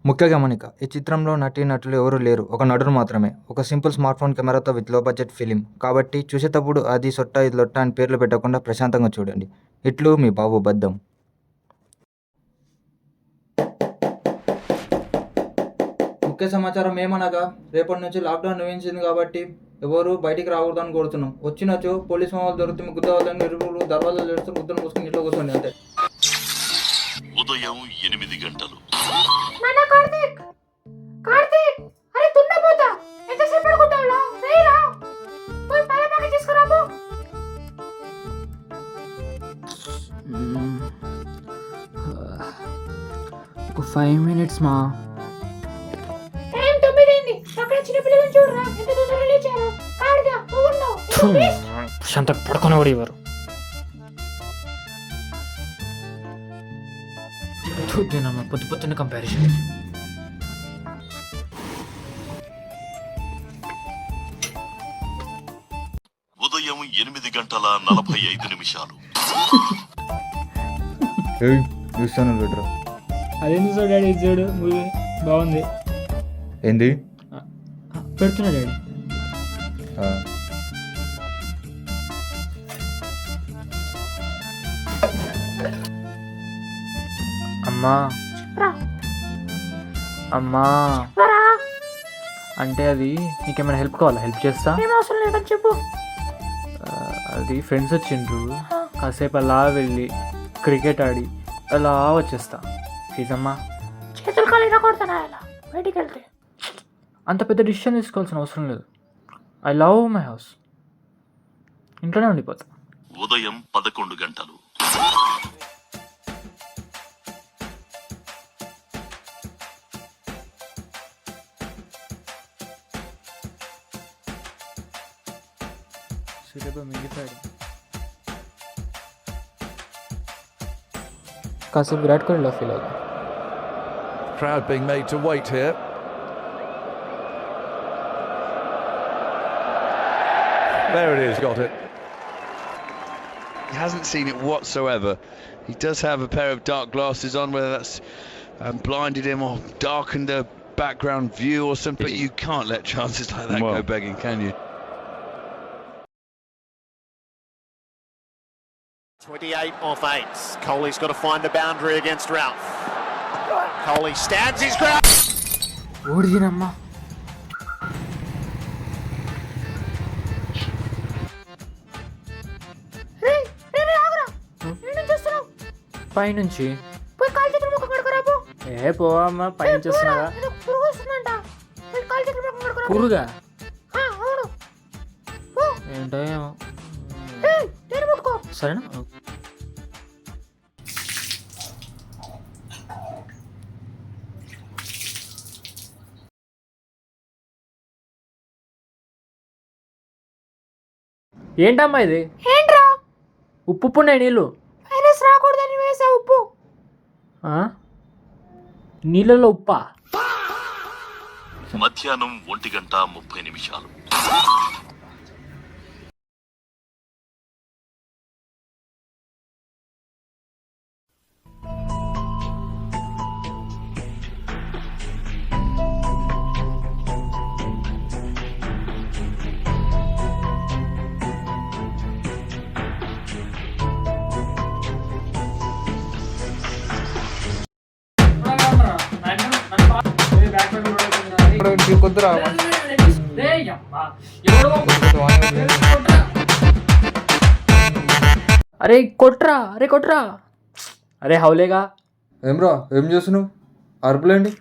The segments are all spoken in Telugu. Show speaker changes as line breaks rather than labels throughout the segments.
ముఖ్య గమనిక: ఈ చిత్రంలో నటీనటులు ఎవరూ లేరు. ఒక నటుడు మాత్రమే. ఒక సింపుల్ స్మార్ట్ ఫోన్ కెమెరాతో విత్ లో బడ్జెట్ ఫిలిం. కాబట్టి చూసేటప్పుడు అది సొట్ట ఇది లొట్ట అని పేర్లు పెట్టకుండా ప్రశాంతంగా చూడండి. ఇట్లు మీ బాబు బద్దం. ముఖ్య సమాచారం ఏమనగా, రేపటి నుంచి లాక్డౌన్ నిర్వహించింది కాబట్టి ఎవరు బయటికి రాకూడదని కోరుతున్నాం. వచ్చినచో పోలీసు మామూలు దొరికితే గుద్దవాళ్ళని నిరుపులు దర్వాజాలు చేస్తూ గుద్దలు మూసుకుని ఇంట్లో కూర్చోండి అంతే.
ఉదయం 8 గంటలు.
కార్తీక్, అరే తున్నపోతా ఎంతసేపు పడుకుంటావురా? రేరా పోయి పాల ప్యాకెట్ తీసుకురాబో.
ఒక 5 minutes మా.
టైం 9 అయింది. అక్కడ చిన్న పిల్లలను చూడరా ఎంత తొందరగా లేచారు. కాడుగా నువ్వున్నావు.
ప్రశాంత పడుకొని కూడా ఇవ్వరు. చూద్దానమ్మా పొద్దు పొద్దున్న కంపారిజన్.
ఉదయం 8:45.
చూస్తాను బెటర్.
అదేంటి సార్ డాడీ, చూడు మూవీ బాగుంది.
ఏంది
పెడుతున్నా డాడీ. అమ్మా అమ్మా, అంటే అది నీకేమైనా హెల్ప్ కావాలా? హెల్ప్ చేస్తా.
ఏం అవసరం లేదని చెప్పు.
అది ఫ్రెండ్స్ వచ్చిండ్రు, కాసేపు అలా వెళ్ళి క్రికెట్ ఆడి అలా వచ్చేస్తా. ప్లీజ్ అమ్మా.
చేతులు కాలు ఇరగొడతానా ఇలా బయటికి వెళ్తే?
అంత పెద్ద డిసిషన్ తీసుకోవాల్సిన అవసరం లేదు. I love my house. ఇంట్లోనే ఉండిపోతా.
ఉదయం 11 గంటలు.
కాసేపు విరాట్ కోహ్లీలో ఫీల్ అవుతా.
Crowd being made to wait here. There it is, got it.
He hasn't seen it whatsoever. He does have a pair of dark glasses on, whether that's blinded him or darkened the background view or something. But you can't let chances like that go begging, can you?
28 off 8. Kohli's got to find the boundary against Ralph. Kohli stands his ground.
ఓడిదినమ్మా. పైనుంచి
పోయి కాలు చేతులు ముఖం కడుకోరాబో.
ఏ పోవమ్మా, పైనుంచి వస్తున్నాగా.
పురుగు వస్తుందంట. పోయి కాలు చేతులు ముఖం కడుకోరా.
పురుగా
అవును.
ఏంటో ఏమో.
నేను ముట్టుకో.
సరేనా? ఏంటమ్మా ఇది?
ఏంట్రా?
ఉప్పు ఉన్నాయి నీళ్ళు.
వైరస్ రాకూడదని వేసా ఉప్పు.
నీళ్ళలో ఉప్పా?
మధ్యాహ్నం 1:30.
కొద్దురా
అరే కొట్రా, అరే కొట్రా. అరే హౌలేగా.
ఏమ్రా, ఏం చేస్తున్నావు? అరుపులేండి.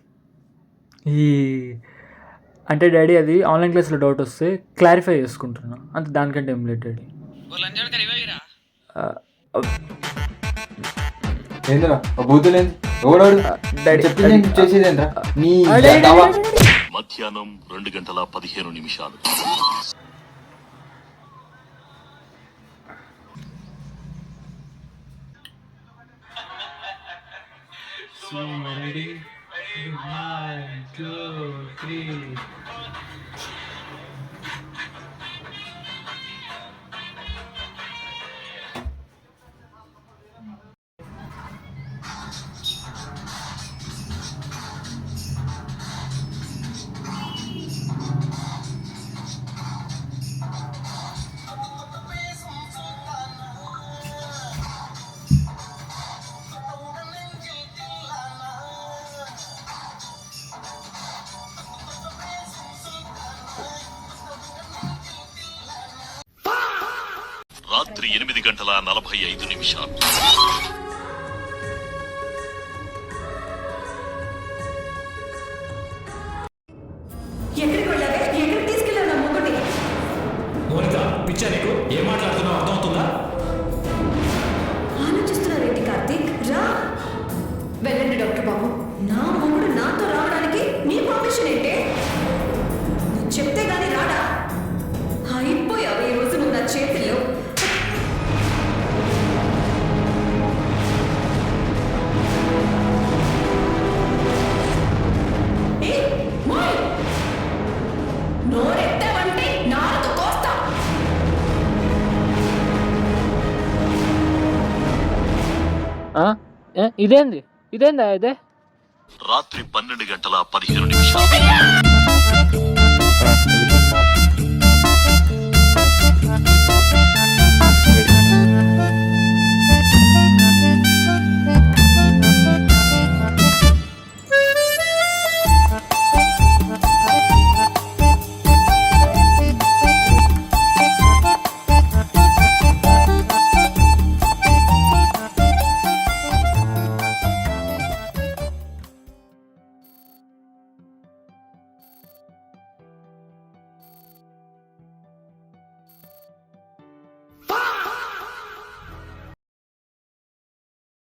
అంటే డాడీ అది ఆన్లైన్ క్లాస్లో డౌట్ వస్తే క్లారిఫై చేసుకుంటున్నా అంతే, దానికంటే ఏం లేదు డాడీ.
ఏంద్రా బూతులేంది? ఎవడాడు చెప్పింది చేసేదేంద్రా? నీ
మధ్యాహ్నం 2:15.
Ready? 1, 2, 3.
రాత్రి 8:45
ఎక్కడికి వెళ్ళాలి? ఎక్కడికి తీసుకెళ్ళావు నా మొగుడిని?
మోనిక పిచ్చా నీకు ఏం మాట్లాడుతున్నావు అర్థమవుతుందా?
ఆలోచిస్తున్నారేంటి కార్తీక్? రా వెళ్ళండి డాక్టర్ బాబు. నా మొగుడు నాతో రావడానికి నీ పర్మిషన్ ఏంటే? నువ్వు చెప్తే గానీ రాడా? అయిపోయావు ఈ రోజు నువ్వు నా చేతిలో. ఏయ్, మోయ్! నోరెత్తావంటే నాలుగు కోస్తా.
ఇదేందా ఇదే
రాత్రి 12:15